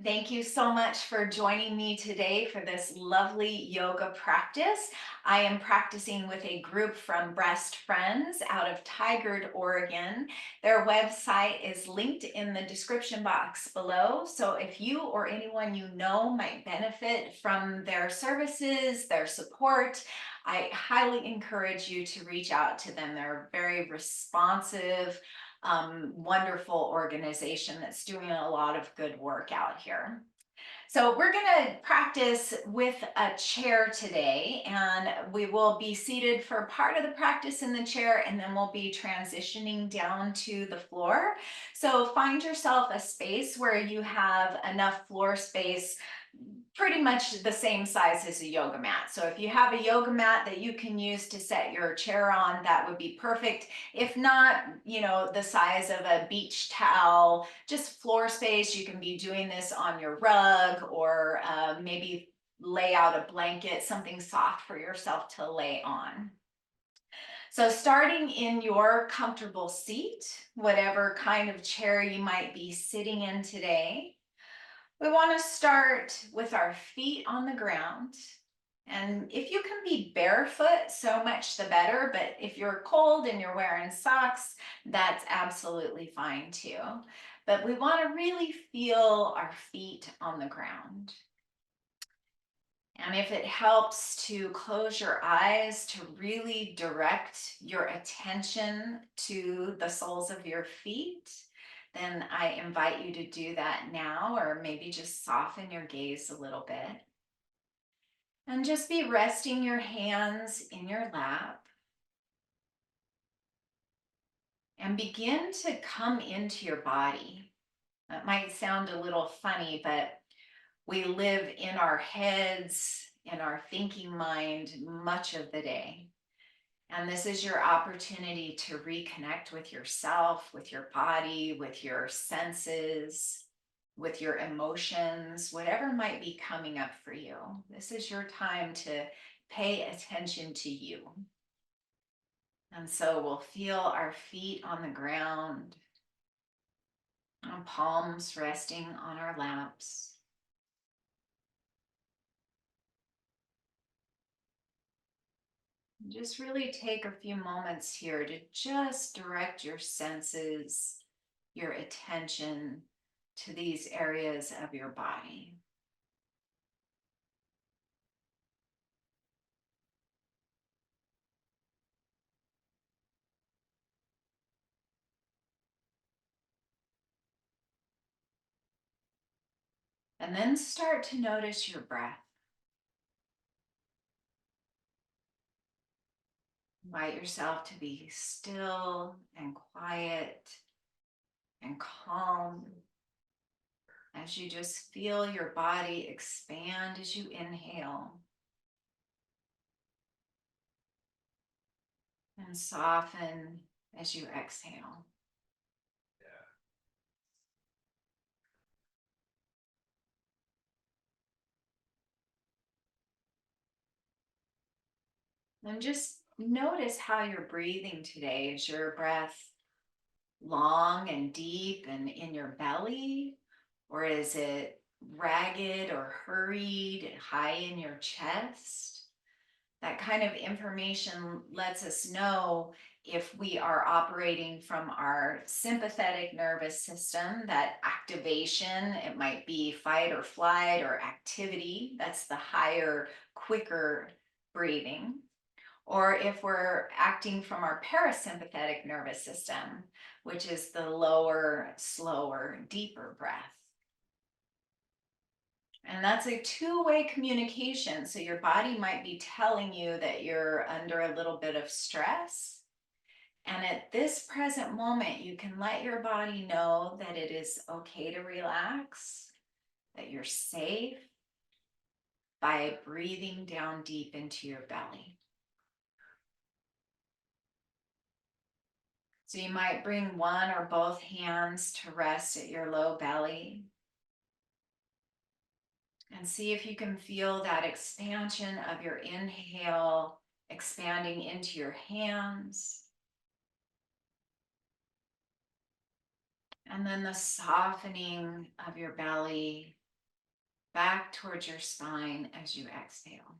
Thank you so much for joining me today for this lovely yoga practice. I am practicing with a group from Breastfriends out of Tigard, Oregon. Their website is linked in the description box below. So if you or anyone you know might benefit from their services, their support, I highly encourage you to reach out to them. They're very responsive, wonderful organization that's doing a lot of good work out here. So we're going to practice with a chair today, and we will be seated for part of the practice in the chair, and then we'll be transitioning down to the floor. So find yourself a space where you have enough floor space, pretty much the same size as a yoga mat. So if you have a yoga mat that you can use to set your chair on, that would be perfect. If not, the size of a beach towel, just floor space. You can be doing this on your rug, or maybe lay out a blanket, something soft for yourself to lay on. So starting in your comfortable seat, whatever kind of chair you might be sitting in today, we want to start with our feet on the ground. And if you can be barefoot, so much the better. But if you're cold and you're wearing socks, that's absolutely fine too. But we want to really feel our feet on the ground. And if it helps to close your eyes to really direct your attention to the soles of your feet, then I invite you to do that now, or maybe just soften your gaze a little bit. And just be resting your hands in your lap. And begin to come into your body. That might sound a little funny, but we live in our heads, in our thinking mind, much of the day. And this is your opportunity to reconnect with yourself, with your body, with your senses, with your emotions, whatever might be coming up for you. This is your time to pay attention to you. And so we'll feel our feet on the ground, our palms resting on our laps. Just really take a few moments here to just direct your senses, your attention to these areas of your body. And then start to notice your breath. Invite yourself to be still and quiet and calm as you just feel your body expand as you inhale and soften as you exhale. And just notice how you're breathing today. Is your breath long and deep and in your belly? Or is it ragged or hurried and high in your chest? That kind of information lets us know if we are operating from our sympathetic nervous system, that activation. It might be fight or flight or activity. That's the higher, quicker breathing. Or if we're acting from our parasympathetic nervous system, which is the lower, slower, deeper breath. And that's a two-way communication. So your body might be telling you that you're under a little bit of stress. And at this present moment, you can let your body know that it is okay to relax, that you're safe, by breathing down deep into your belly. So you might bring one or both hands to rest at your low belly. And see if you can feel that expansion of your inhale expanding into your hands. And then the softening of your belly back towards your spine as you exhale.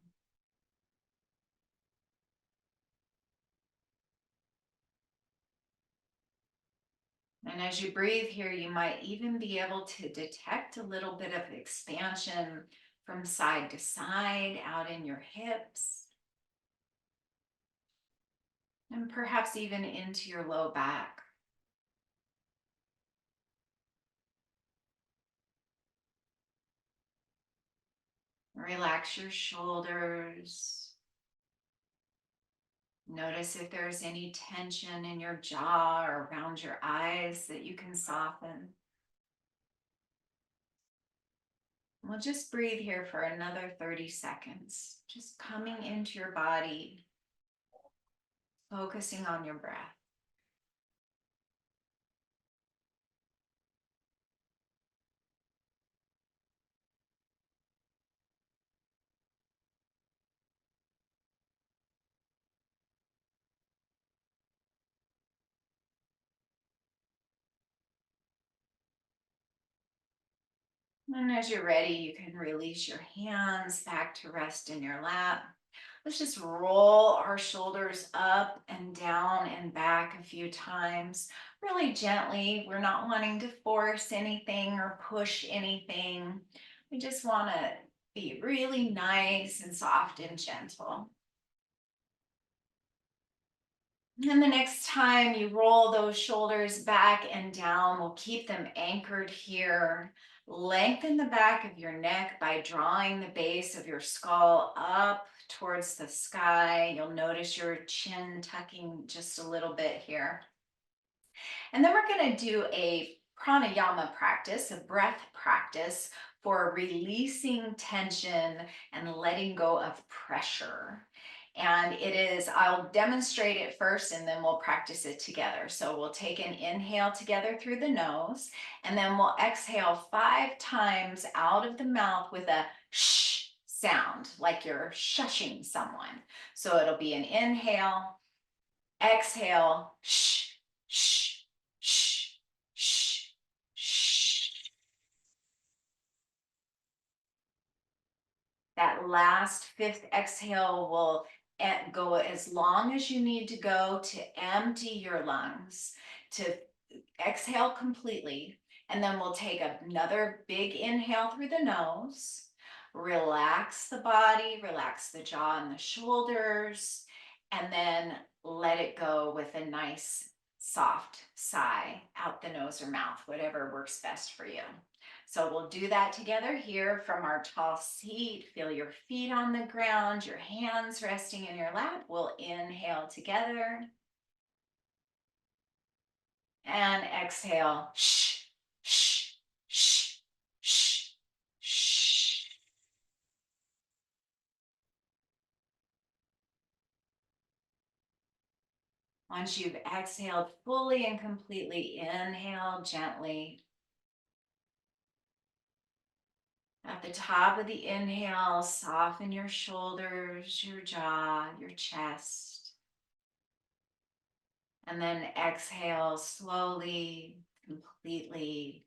And as you breathe here, you might even be able to detect a little bit of expansion from side to side out in your hips, and perhaps even into your low back. Relax your shoulders. Notice if there's any tension in your jaw or around your eyes that you can soften. We'll just breathe here for another 30 seconds, just coming into your body, focusing on your breath. And as you're ready, you can release your hands back to rest in your lap. Let's just roll our shoulders up and down and back a few times, really gently. We're not wanting to force anything or push anything. We just want to be really nice and soft and gentle. And the next time you roll those shoulders back and down, we'll keep them anchored here. Lengthen the back of your neck by drawing the base of your skull up towards the sky. You'll notice your chin tucking just a little bit here. And then we're going to do a pranayama practice, a breath practice for releasing tension and letting go of pressure. And it is, I'll demonstrate it first and then we'll practice it together. So we'll take an inhale together through the nose, and then we'll exhale 5 times out of the mouth with a shh sound, like you're shushing someone. So it'll be an inhale, exhale, shh, shh, shh, shh, shh. That last 5th exhale will go as long as you need to go to empty your lungs, to exhale completely. And then we'll take another big inhale through the nose. Relax the body, relax the jaw and the shoulders, and then let it go with a nice soft sigh out the nose or mouth, whatever works best for you. So we'll do that together here from our tall seat. Feel your feet on the ground, your hands resting in your lap. We'll inhale together and exhale. Shh, shh, shh, shh, shh. Once you've exhaled fully and completely, inhale gently. At the top of the inhale, soften your shoulders, your jaw, your chest. And then exhale slowly, completely,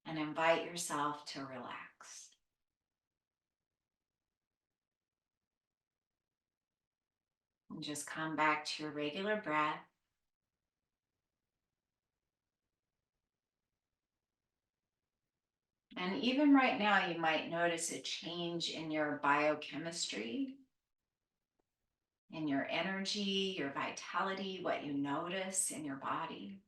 and invite yourself to relax. And just come back to your regular breath. And even right now, you might notice a change in your biochemistry, in your energy, your vitality, what you notice in your body.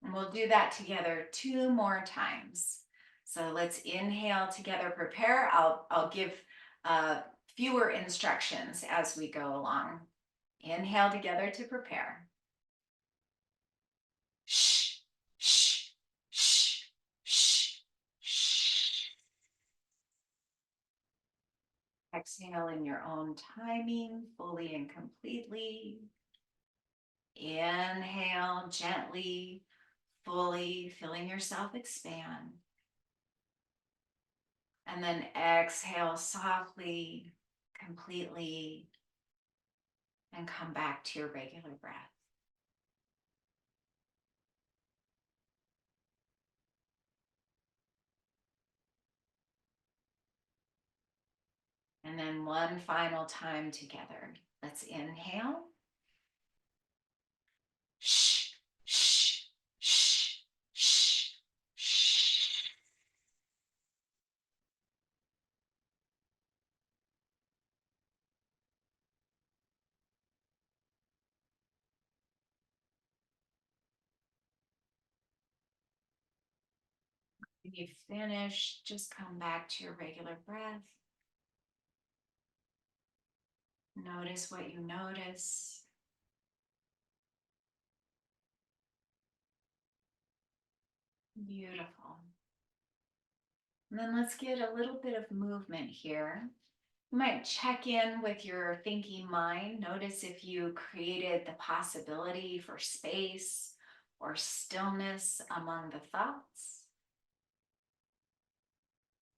And we'll do that together 2 more times. So let's inhale together, prepare. I'll give fewer instructions as we go along. Inhale together to prepare. Shh, shh, shh, shh, shh. Exhale in your own timing, fully and completely. Inhale gently, fully, feeling yourself expand. And then exhale softly, completely, and come back to your regular breath. And then one final time together. Let's inhale. Shh, shh, shh, shh, shh. When you finish, just come back to your regular breath. Notice what you notice. Beautiful. And then let's get a little bit of movement here. You might check in with your thinking mind. Notice if you created the possibility for space or stillness among the thoughts.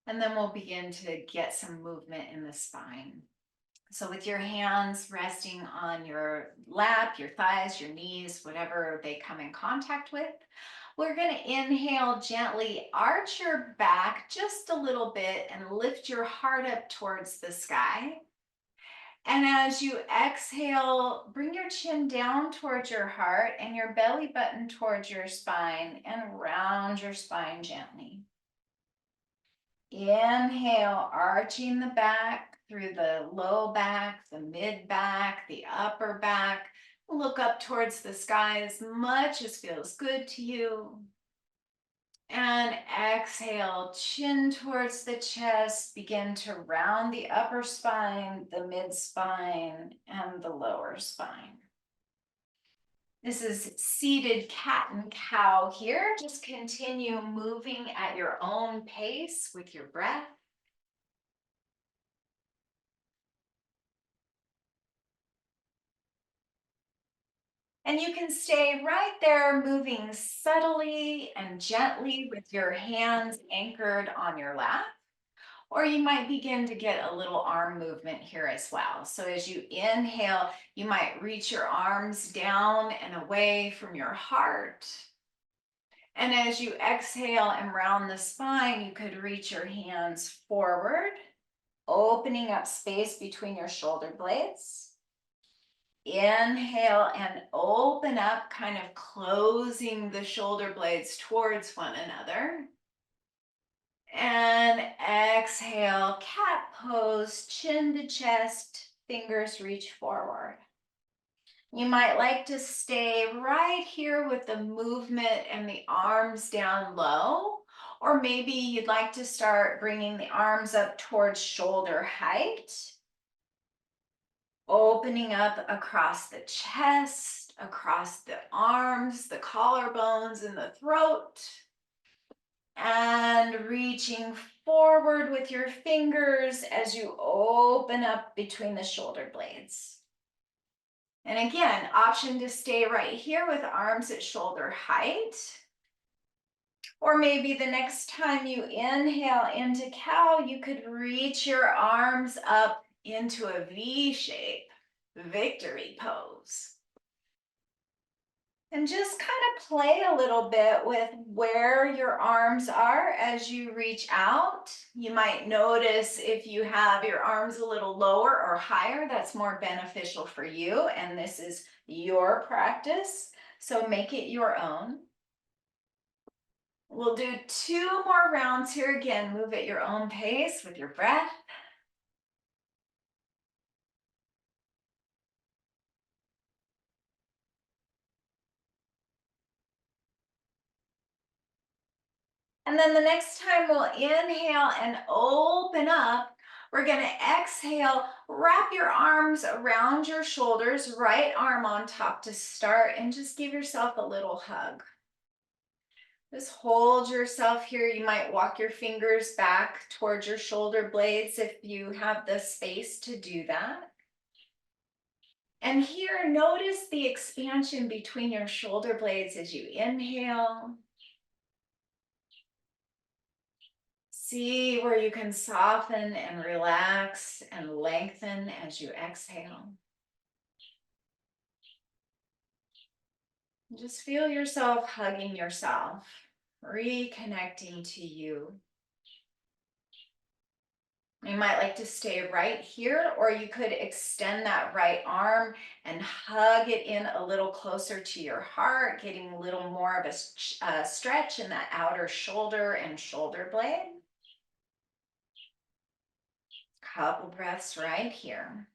And then we'll begin to get some movement in the spine. So with your hands resting on your lap, your thighs, your knees, whatever they come in contact with, we're going to inhale gently, arch your back just a little bit and lift your heart up towards the sky. And as you exhale, bring your chin down towards your heart and your belly button towards your spine and round your spine gently. Inhale, arching the back through the low back, the mid back, the upper back. Look up towards the sky as much as feels good to you. And exhale, chin towards the chest. Begin to round the upper spine, the mid spine, and the lower spine. This is seated cat and cow here. Just continue moving at your own pace with your breath. And you can stay right there, moving subtly and gently with your hands anchored on your lap. Or you might begin to get a little arm movement here as well. So as you inhale, you might reach your arms down and away from your heart. And as you exhale and round the spine, you could reach your hands forward, opening up space between your shoulder blades. Inhale and open up, kind of closing the shoulder blades towards one another. And exhale, cat pose, chin to chest, fingers reach forward. You might like to stay right here with the movement and the arms down low, or maybe you'd like to start bringing the arms up towards shoulder height. Opening up across the chest, across the arms, the collarbones, and the throat. And reaching forward with your fingers as you open up between the shoulder blades. And again, option to stay right here with arms at shoulder height. Or maybe the next time you inhale into cow, you could reach your arms up into a V shape, victory pose. And just kind of play a little bit with where your arms are as you reach out. You might notice if you have your arms a little lower or higher, that's more beneficial for you. And this is your practice, so make it your own. We'll do 2 more rounds here. Again, move at your own pace with your breath. And then the next time we'll inhale and open up. We're going to exhale, wrap your arms around your shoulders, right arm on top to start, and just give yourself a little hug. Just hold yourself here. You might walk your fingers back towards your shoulder blades if you have the space to do that. And here, notice the expansion between your shoulder blades as you inhale. See where you can soften and relax and lengthen as you exhale. Just feel yourself hugging yourself, reconnecting to you. You might like to stay right here, or you could extend that right arm and hug it in a little closer to your heart, getting a little more of a stretch in that outer shoulder and shoulder blade. Couple breaths right here.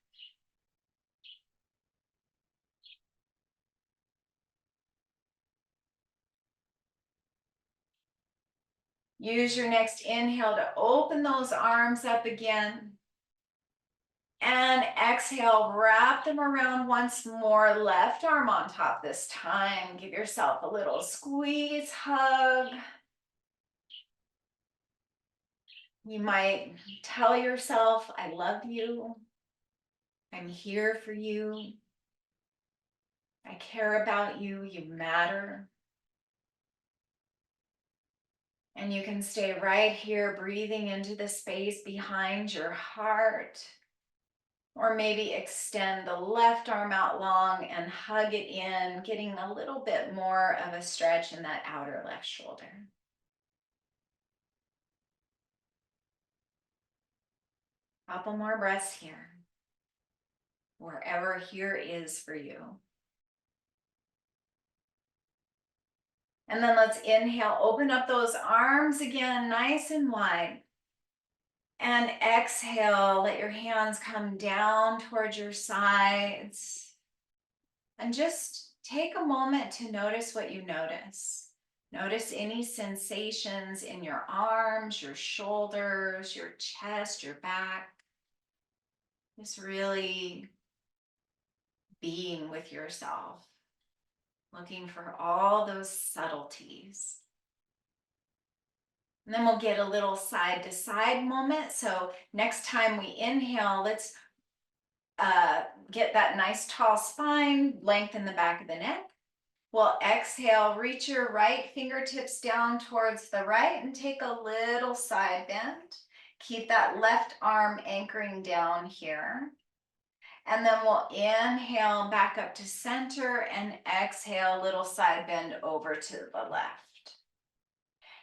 Use your next inhale to open those arms up again. And exhale, wrap them around once more. Left arm on top this time. Give yourself a little squeeze, hug. You might tell yourself, I love you. I'm here for you. I care about you. You matter. And you can stay right here, breathing into the space behind your heart. Or maybe extend the left arm out long and hug it in, getting a little bit more of a stretch in that outer left shoulder. Couple more breaths here, wherever here is for you. And then let's inhale, open up those arms again, nice and wide. And exhale, let your hands come down towards your sides. And just take a moment to notice what you notice. Notice any sensations in your arms, your shoulders, your chest, your back. Just really being with yourself, looking for all those subtleties. And then we'll get a little side to side moment. So next time we inhale, let's get that nice tall spine, lengthen the back of the neck. We'll exhale, reach your right fingertips down towards the right and take a little side bend. Keep that left arm anchoring down here. And then we'll inhale back up to center and exhale, little side bend over to the left.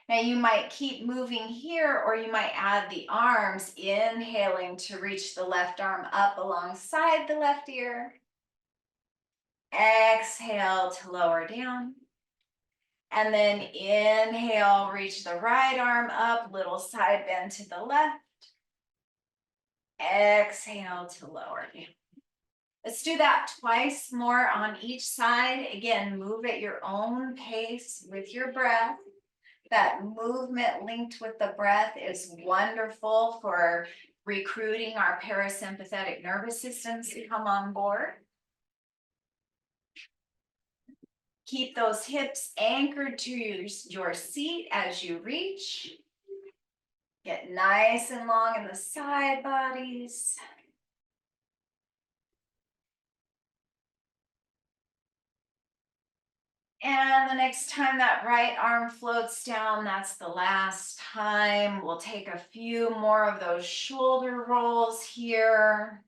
Now you might keep moving here, or you might add the arms, inhaling to reach the left arm up alongside the left ear. Exhale to lower down. And then inhale, reach the right arm up, little side bend to the left. Exhale to lower down. Let's do that twice more on each side. Again, move at your own pace with your breath. That movement linked with the breath is wonderful for recruiting our parasympathetic nervous systems to come on board. Keep those hips anchored to your seat as you reach. Get nice and long in the side bodies. And the next time that right arm floats down, that's the last time. We'll take a few more of those shoulder rolls here.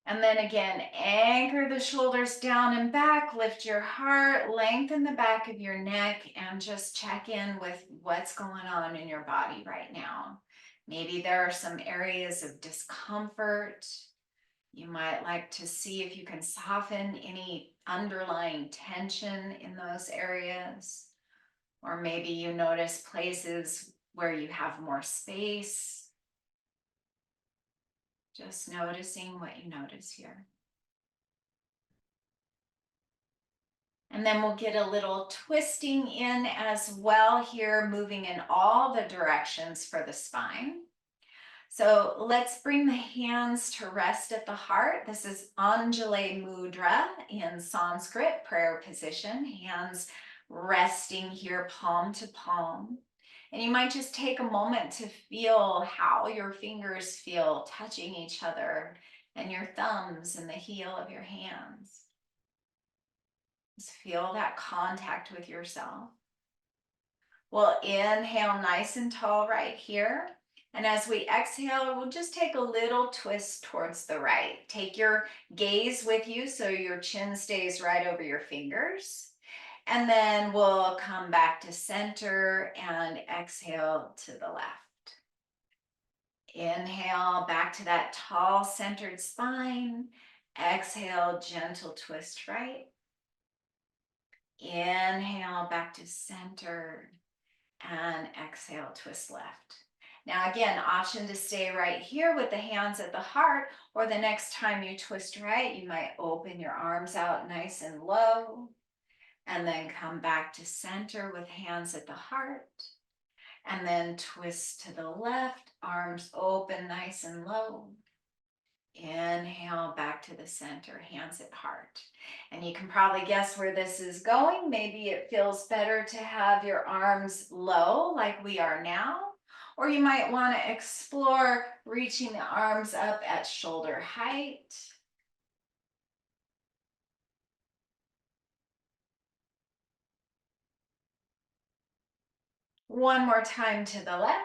And then again, anchor the shoulders down and back, lift your heart, lengthen the back of your neck, and just check in with what's going on in your body right now. Maybe there are some areas of discomfort. You might like to see if you can soften any underlying tension in those areas. Or maybe you notice places where you have more space. Just noticing what you notice here. And then we'll get a little twisting in as well here, moving in all the directions for the spine. So let's bring the hands to rest at the heart. This is Anjali Mudra in Sanskrit, prayer position. Hands resting here, palm to palm. And you might just take a moment to feel how your fingers feel touching each other and your thumbs and the heel of your hands. Just feel that contact with yourself. We'll inhale nice and tall right here. And as we exhale, we'll just take a little twist towards the right. Take your gaze with you so your chin stays right over your fingers. And then we'll come back to center and exhale to the left. Inhale, back to that tall centered spine. Exhale, gentle twist right. Inhale, back to center. And exhale, twist left. Now again, option to stay right here with the hands at the heart, or the next time you twist right, you might open your arms out nice and low, and then come back to center with hands at the heart, and then twist to the left, arms open nice and low. Inhale, back to the center, hands at heart. And you can probably guess where this is going. Maybe it feels better to have your arms low like we are now, or you might want to explore reaching the arms up at shoulder height. One more time to the left.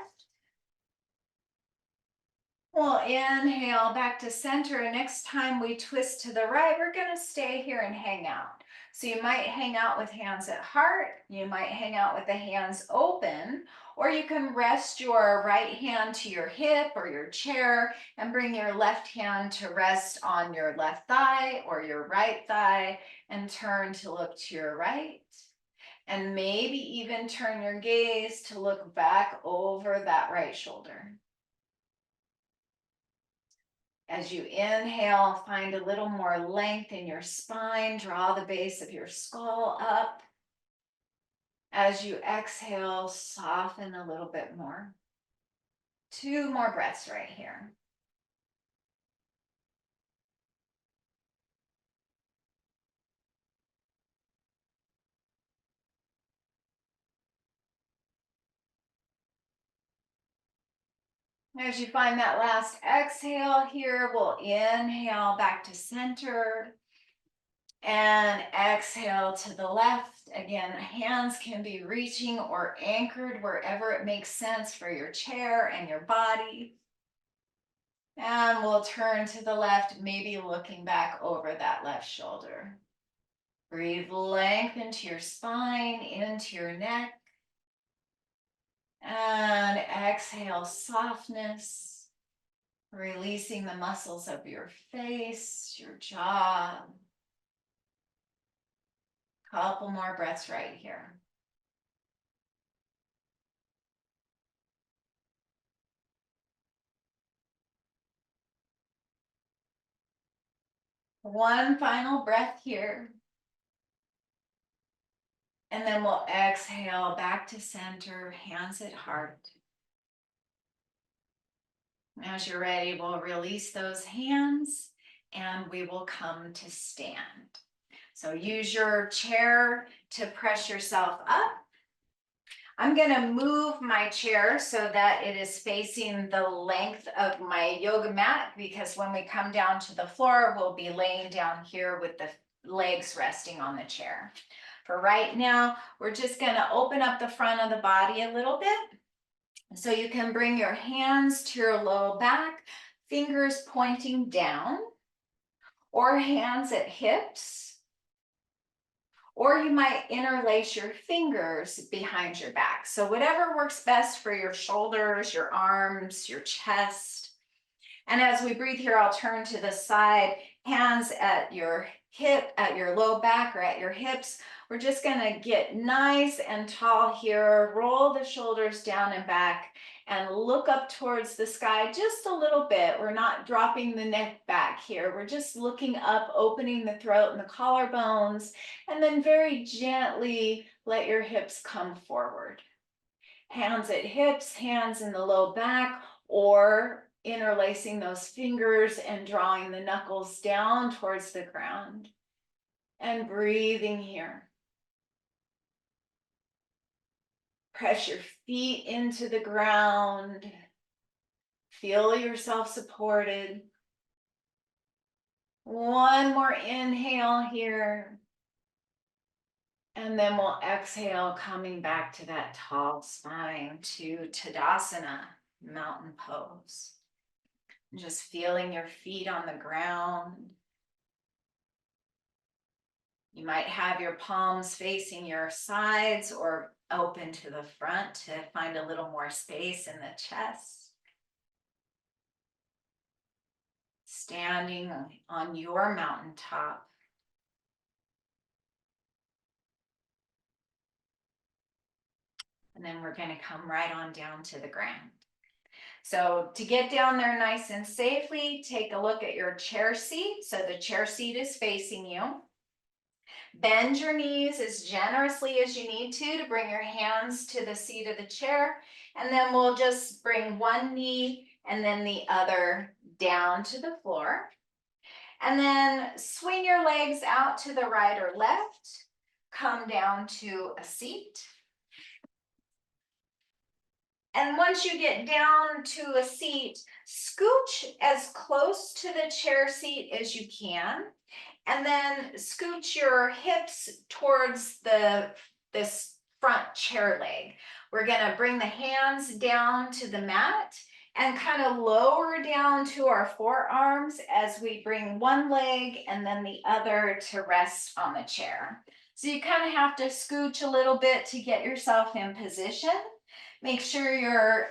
We'll inhale back to center, and next time we twist to the right, we're going to stay here and hang out. So you might hang out with hands at heart, you might hang out with the hands open, or you can rest your right hand to your hip or your chair and bring your left hand to rest on your left thigh or your right thigh and turn to look to your right. And maybe even turn your gaze to look back over that right shoulder. As you inhale, find a little more length in your spine. Draw the base of your skull up. As you exhale, soften a little bit more. 2 more breaths right here. As you find that last exhale here, we'll inhale back to center. And exhale to the left. Again, hands can be reaching or anchored wherever it makes sense for your chair and your body. And we'll turn to the left, maybe looking back over that left shoulder. Breathe length into your spine, into your neck. And exhale, softness, releasing the muscles of your face, your jaw. Couple more breaths right here. One final breath here. And then we'll exhale back to center, hands at heart. As you're ready, we'll release those hands and we will come to stand. So use your chair to press yourself up. I'm going to move my chair so that it is facing the length of my yoga mat, because when we come down to the floor, we'll be laying down here with the legs resting on the chair. For right now, we're just going to open up the front of the body a little bit. So you can bring your hands to your low back, fingers pointing down, or hands at hips. Or you might interlace your fingers behind your back. So whatever works best for your shoulders, your arms, your chest. And as we breathe here, I'll turn to the side, hands at your hip, at your low back or at your hips. We're just gonna get nice and tall here, roll the shoulders down and back, and look up towards the sky just a little bit. We're not dropping the neck back here. We're just looking up, opening the throat and the collarbones, and then very gently let your hips come forward. Hands at hips, hands in the low back, or interlacing those fingers and drawing the knuckles down towards the ground. And breathing here. Press your feet into the ground. Feel yourself supported. One more inhale here. And then we'll exhale, coming back to that tall spine, to Tadasana, mountain pose. Just feeling your feet on the ground. You might have your palms facing your sides or open to the front to find a little more space in the chest. standing on your mountaintop. And then we're going to come right on down to the ground. So to get down there nice and safely, take a look at your chair seat. So the chair seat is facing you. Bend your knees as generously as you need to bring your hands to the seat of the chair. And then we'll just bring one knee and then the other down to the floor. And then swing your legs out to the right or left. Come down to a seat. And once you get down to a seat, scooch as close to the chair seat as you can. And then scooch your hips towards this front chair leg. We're gonna bring the hands down to the mat and kind of lower down to our forearms as we bring one leg and then the other to rest on the chair. So you kind of have to scooch a little bit to get yourself in position. Make sure your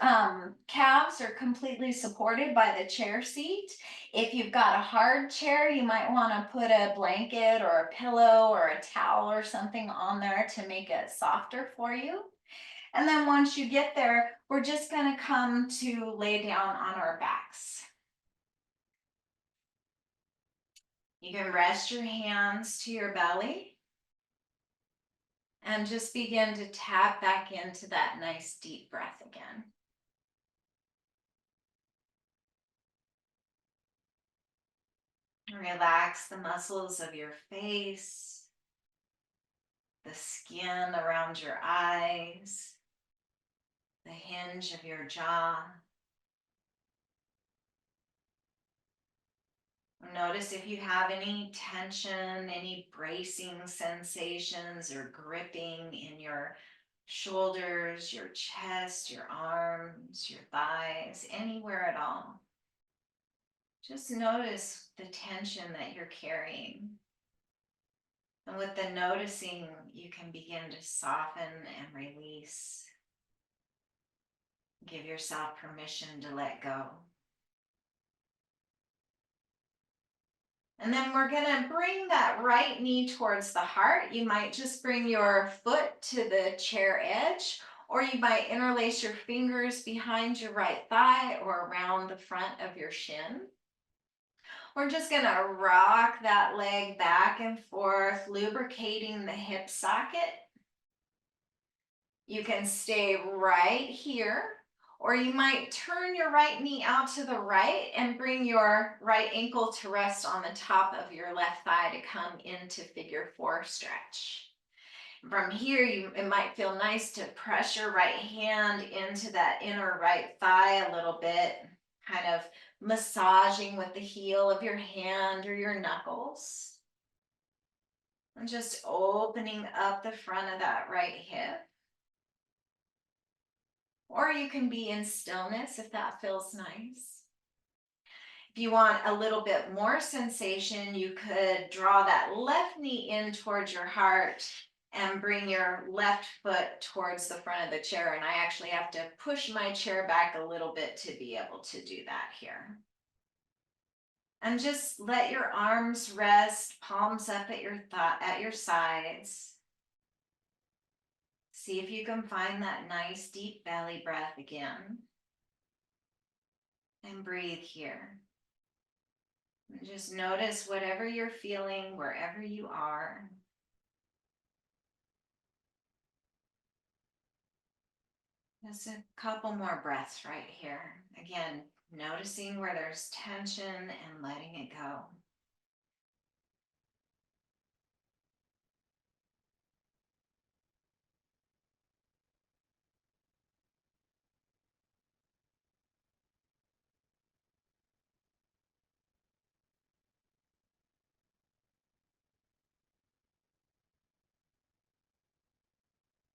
calves are completely supported by the chair seat. If you've got a hard chair, you might want to put a blanket or a pillow or a towel or something on there to make it softer for you. And then once you get there, we're just going to come to lay down on our backs. You can rest your hands to your belly and just begin to tap back into that nice deep breath again. Relax the muscles of your face, the skin around your eyes, the hinge of your jaw. Notice if you have any tension, any bracing sensations or gripping in your shoulders, your chest, your arms, your thighs, anywhere at all. Just notice the tension that you're carrying. And with the noticing, you can begin to soften and release. Give yourself permission to let go. And then we're going to bring that right knee towards the heart. You might just bring your foot to the chair edge, or you might interlace your fingers behind your right thigh or around the front of your shin. We're just going to rock that leg back and forth, lubricating the hip socket. You can stay right here, or you might turn your right knee out to the right and bring your right ankle to rest on the top of your left thigh to come into figure 4 stretch. From here, it might feel nice to press your right hand into that inner right thigh a little bit, kind of massaging with the heel of your hand or your knuckles. And just opening up the front of that right hip. Or you can be in stillness if that feels nice. If you want a little bit more sensation, you could draw that left knee in towards your heart and bring your left foot towards the front of the chair. And I actually have to push my chair back a little bit to be able to do that here. And just let your arms rest, palms up at your sides. See if you can find that nice deep belly breath again. And breathe here. And just notice whatever you're feeling, wherever you are. Just a couple more breaths right here. Again, noticing where there's tension and letting it go.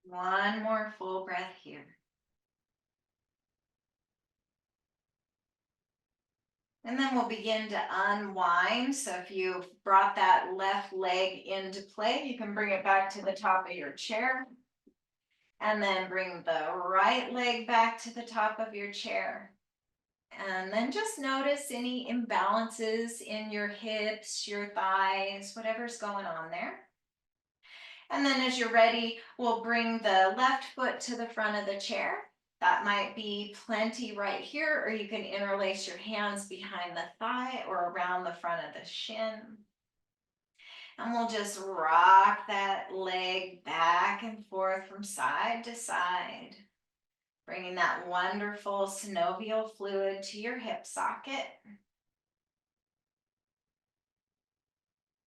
One more full breath here. And then we'll begin to unwind. So if you brought that left leg into play, you can bring it back to the top of your chair. And then bring the right leg back to the top of your chair. And then just notice any imbalances in your hips, your thighs, whatever's going on there. And then as you're ready, we'll bring the left foot to the front of the chair. That might be plenty right here, or you can interlace your hands behind the thigh or around the front of the shin. And we'll just rock that leg back and forth from side to side, bringing that wonderful synovial fluid to your hip socket.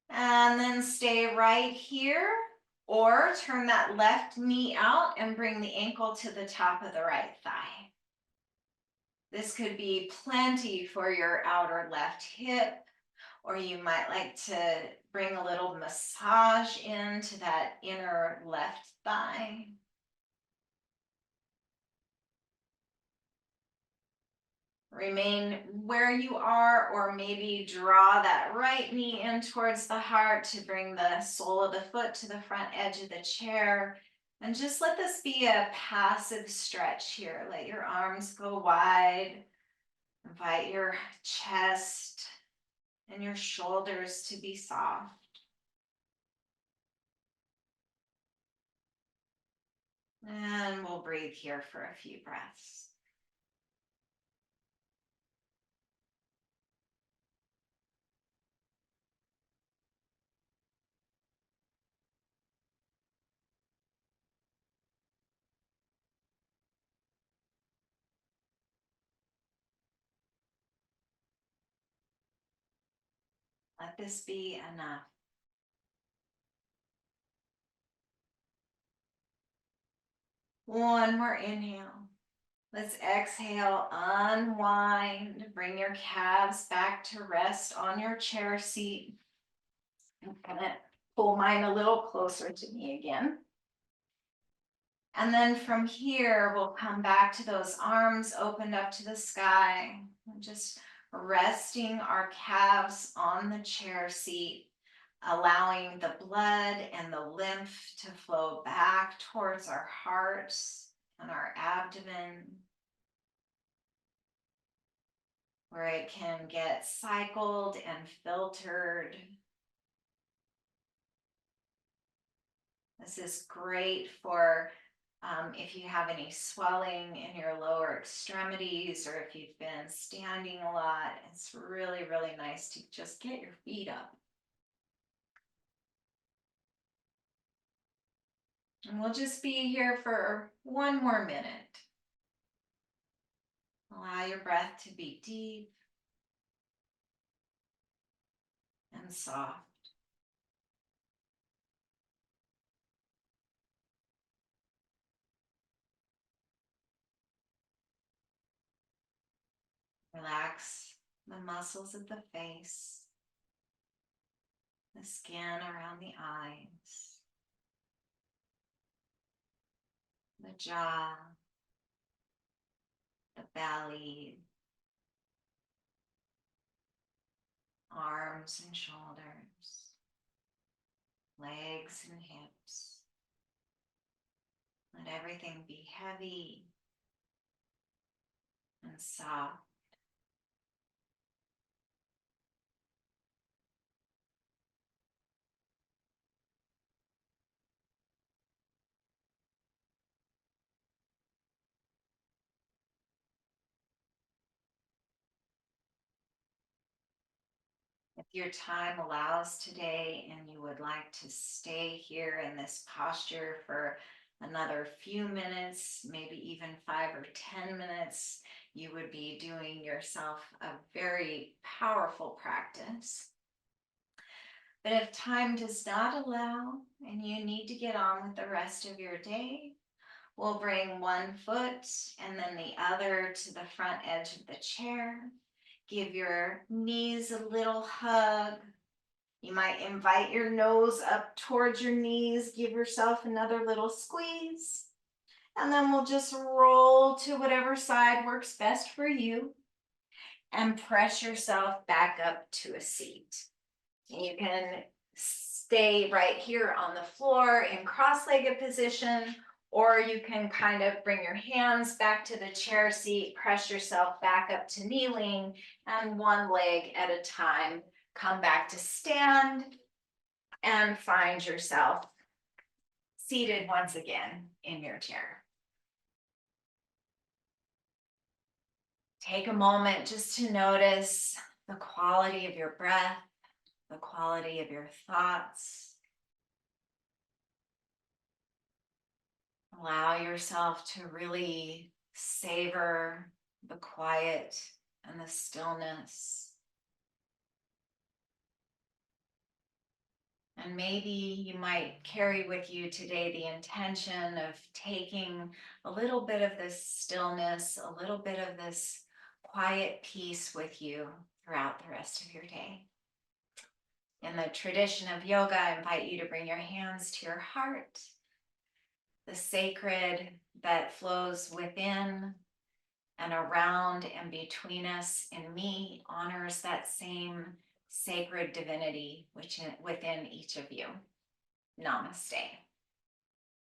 And then stay right here, or turn that left knee out and bring the ankle to the top of the right thigh. This could be plenty for your outer left hip, or you might like to bring a little massage into that inner left thigh. Remain where you are, or maybe draw that right knee in towards the heart to bring the sole of the foot to the front edge of the chair. And just let this be a passive stretch here. Let your arms go wide. Invite your chest and your shoulders to be soft. And we'll breathe here for a few breaths. Let this be enough. One more inhale. Let's exhale, unwind, bring your calves back to rest on your chair seat. I'm gonna pull mine a little closer to me again. And then from here, we'll come back to those arms opened up to the sky. Just resting our calves on the chair seat, allowing the blood and the lymph to flow back towards our hearts and our abdomen, where it can get cycled and filtered. This is great for if you have any swelling in your lower extremities, or if you've been standing a lot. It's really, really nice to just get your feet up. And we'll just be here for one more minute. Allow your breath to be deep and soft. Relax the muscles of the face, the skin around the eyes, the jaw, the belly, arms and shoulders, legs and hips. Let everything be heavy and soft. If your time allows today and you would like to stay here in this posture for another few minutes, maybe even 5 or 10 minutes, you would be doing yourself a very powerful practice. But if time does not allow and you need to get on with the rest of your day, we'll bring one foot and then the other to the front edge of the chair. Give your knees a little hug. You might invite your nose up towards your knees. Give yourself another little squeeze. And then we'll just roll to whatever side works best for you and press yourself back up to a seat. You can stay right here on the floor in cross-legged position, Or you can kind of bring your hands back to the chair seat, press yourself back up to kneeling, and one leg at a time, come back to stand and find yourself seated once again in your chair. Take a moment just to notice the quality of your breath, the quality of your thoughts. Allow yourself to really savor the quiet and the stillness. And maybe you might carry with you today the intention of taking a little bit of this stillness, a little bit of this quiet peace with you throughout the rest of your day. In the tradition of yoga, I invite you to bring your hands to your heart. The sacred that flows within and around and between us and me honors that same sacred divinity which within each of you. Namaste.